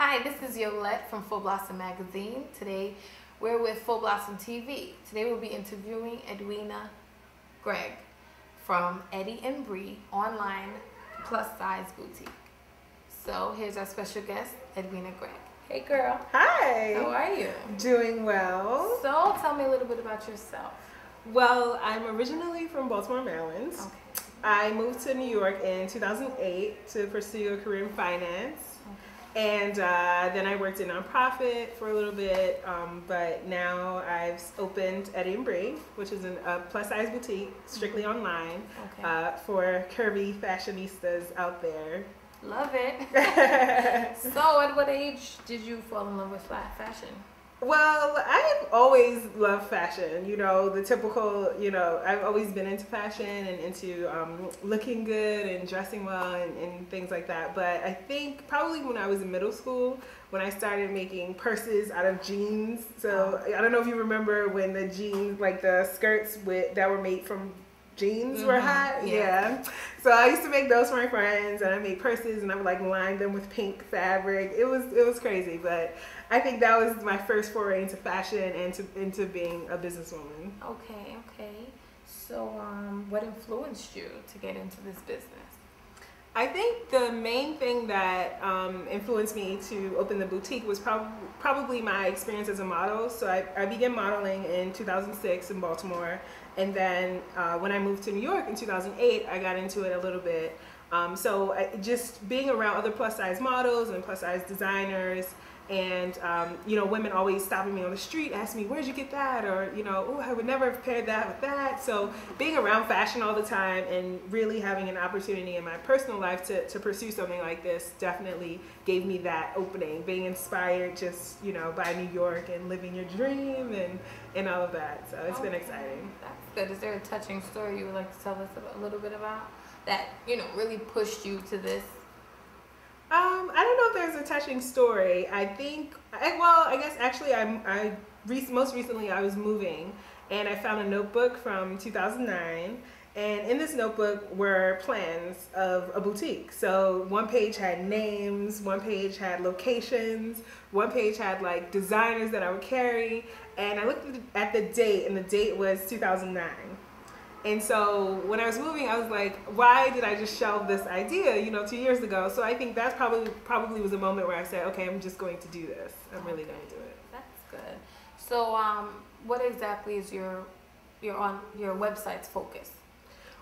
Hi, this is Yolette from Full Blossom Magazine. Today we're with Full Blossom TV. Today we'll be interviewing Edwinna Greg from Eddie and Bree online plus size boutique. So here's our special guest, Edwinna Greg. Hey girl. Hi. How are you? Doing well. So tell me a little bit about yourself. Well, I'm originally from Baltimore, Maryland. Okay. I moved to New York in 2008 to pursue a career in finance. And then I worked in nonprofit for a little bit, but now I've opened Eddie and Bree, which is a plus-size boutique, strictly online, for curvy fashionistas out there. Love it. So at what age did you fall in love with fashion? Well, I've always loved fashion, the typical, I've always been into fashion and into looking good and dressing well and things like that. But I think probably when I was in middle school, when I started making purses out of jeans. So I don't know if you remember when the jeans, like the skirts that were made from jeans were hot. Yeah. So I used to make those for my friends, and I made purses and I would like line them with pink fabric. It was crazy, but I think that was my first foray into fashion and into being a businesswoman. Okay. So what influenced you to get into this business? I think the main thing that influenced me to open the boutique was probably my experience as a model. So I began modeling in 2006 in Baltimore, and then when I moved to New York in 2008, I got into it a little bit. So just being around other plus size models and plus size designers, and women always stopping me on the street, asking me, where'd you get that? Or, oh, I would never have paired that with that. So being around fashion all the time and really having an opportunity in my personal life to pursue something like this definitely gave me that opening, being inspired just, by New York and living your dream and all of that. So it's been exciting. That's good. Is there a touching story you would like to tell us a little bit about that, really pushed you to this? I don't know if there's a touching story. I guess actually most recently I was moving and I found a notebook from 2009, and in this notebook were plans of a boutique. So one page had names, one page had locations, one page had like designers that I would carry, and I looked at the date, and the date was 2009. And so when I was moving, I was like, why did I just shelve this idea, 2 years ago? So I think that's probably was a moment where I said, okay, I'm just going to do this. I'm really going to do it. That's good. So what exactly is your website's focus?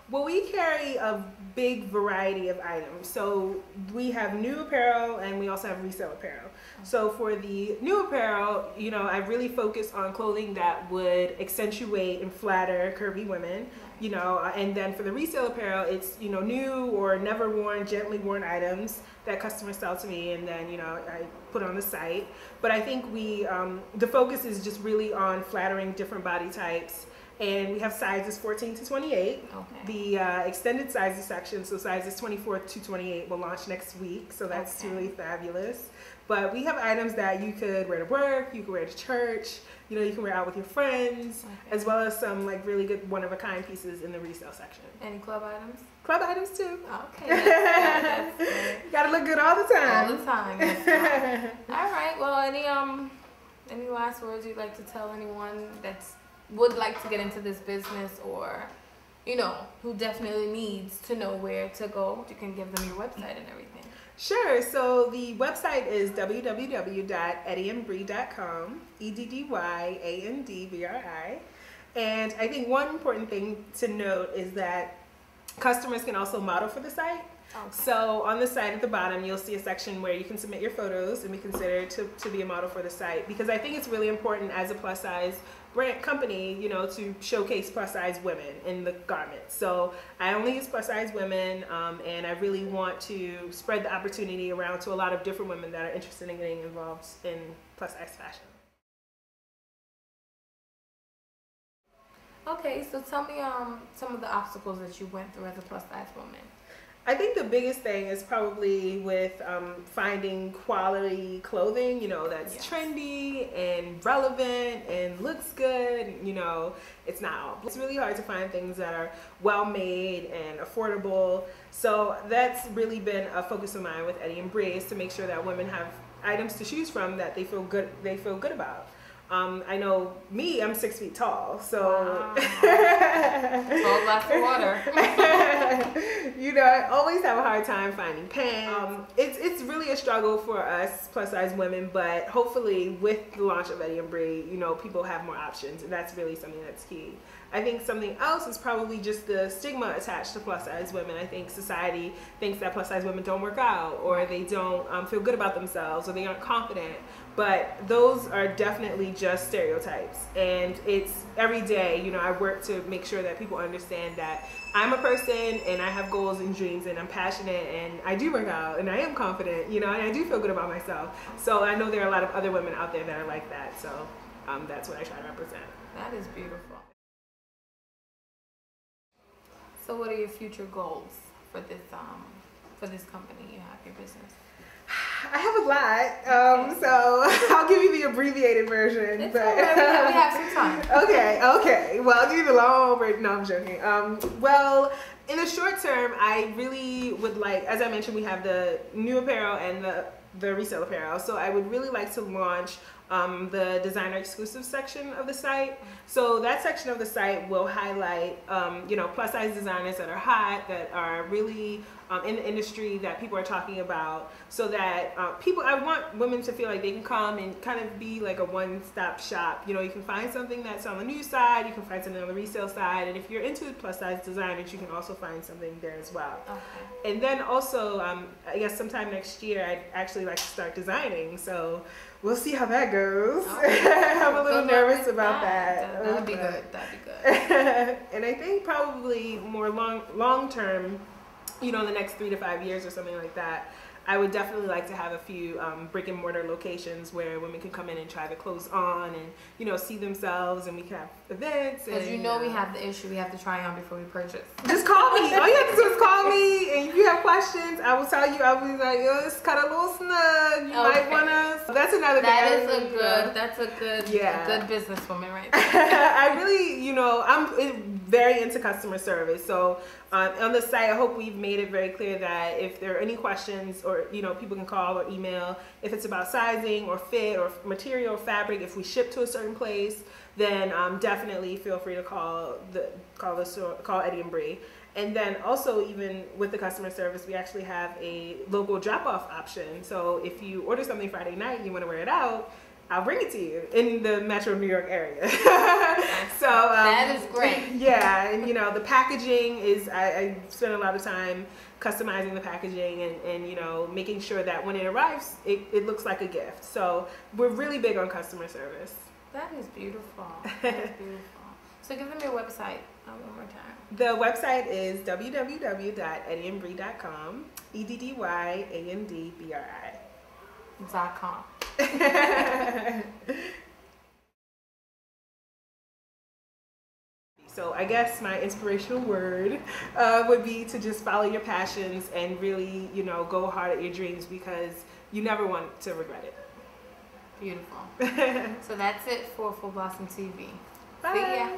Well, we carry a big variety of items. So we have new apparel and we also have resale apparel. So for the new apparel, I really focus on clothing that would accentuate and flatter curvy women, and then for the resale apparel, it's, new or never worn, gently worn items that customers sell to me, and then, I put on the site. But I think the focus is just really on flattering different body types. And we have sizes 14 to 28. Okay. The extended sizes section, so sizes 24 to 28 will launch next week. So that's really fabulous. But we have items that you could wear to work, you could wear to church, you can wear out with your friends, as well as some like really good one-of-a-kind pieces in the resale section. Any club items? Club items too. Okay, that's good. You gotta look good all the time. All the time. Yes. All right. Well, any last words you'd like to tell anyone would like to get into this business, or who definitely needs to know where to go? You can give them your website and everything. Sure. So the website is www.eddieandbree.com, EDDYANDBRI. And I think one important thing to note is that customers can also model for the site. Okay. So on the site at the bottom, you'll see a section where you can submit your photos and be considered to be a model for the site, because I think it's really important as a plus size brand company, to showcase plus size women in the garments. So I only use plus size women, and I really want to spread the opportunity around to a lot of different women that are interested in getting involved in plus size fashion. Okay, so tell me some of the obstacles that you went through as a plus size woman. I think the biggest thing is probably with finding quality clothing, you know, that's trendy and relevant and looks good. You know, it's not all. It's really hard to find things that are well made and affordable. So that's really been a focus of mine with Eddie and Bree, is to make sure that women have items to choose from that they feel good about. I know me, I'm 6 feet tall, so wow. 12 glass of water. You know, I always have a hard time finding pants. It's really a struggle for us plus size women, but hopefully with the launch of Eddie and Bree, you know, people have more options, and that's really something that's key. I think something else is probably just the stigma attached to plus size women. I think society thinks that plus size women don't work out, or they don't feel good about themselves, or they aren't confident. But those are definitely just stereotypes, and it's every day, you know, I work to make sure that people understand that I'm a person and I have goals and dreams, and I'm passionate, and I do work out, and I am confident, you know, and I do feel good about myself. So I know there are a lot of other women out there that are like that, so that's what I try to represent. That is beautiful. So what are your future goals for this company you have, your business? I have a lot, so I'll give you the abbreviated version. It's all right. We have some time. Okay. Well, I'll give you the long version. No, I'm joking. Well, in the short term, I really would like, as I mentioned, we have the new apparel and the resale apparel. So I would really like to launch the designer exclusive section of the site. So that section of the site will highlight, you know, plus size designers that are hot, that are really in the industry, that people are talking about, so that I want women to feel like they can come and kind of be like a one-stop shop. You know, you can find something that's on the new side, you can find something on the resale side, and if you're into plus size designers, you can also find something there as well. Okay. And then also, I guess sometime next year, I'd actually like to start designing, so we'll see how that goes. Okay. I'm a little nervous about that. That'd be good. That'd be good. And I think probably more long term, you know, in the next 3 to 5 years or something like that, I would definitely like to have a few brick and mortar locations where women can come in and try the clothes on and, you know, see themselves, and we can have events. Because you know we have the issue, we have to try on before we purchase. Just call me. All you have to do is call me, and if you have questions, I will tell you. I'll be like, yo, it's kind of a little snug. You might want to. That's another thing. That's a good businesswoman right there. I really, you know, I'm very into customer service. So on the site, I hope we've made it very clear that if there are any questions, or, you know, people can call or email, if it's about sizing or fit or material or fabric, if we ship to a certain place, then definitely feel free to call Eddie and Bree. And then also, even with the customer service, we actually have a local drop-off option. So if you order something Friday night and you want to wear it out, I'll bring it to you in the Metro New York area. So that is great. Yeah, and you know, the packaging is, I spend a lot of time customizing the packaging and you know, making sure that when it arrives, it looks like a gift. So we're really big on customer service. That is beautiful. That is beautiful. So give them your website one more time. The website is www.eddieandbree.com, EDDYANDBRI.com. So I guess my inspirational word would be to just follow your passions and really, you know, go hard at your dreams, because you never want to regret it. Beautiful. So that's it for Full Blossom TV. Bye. See ya.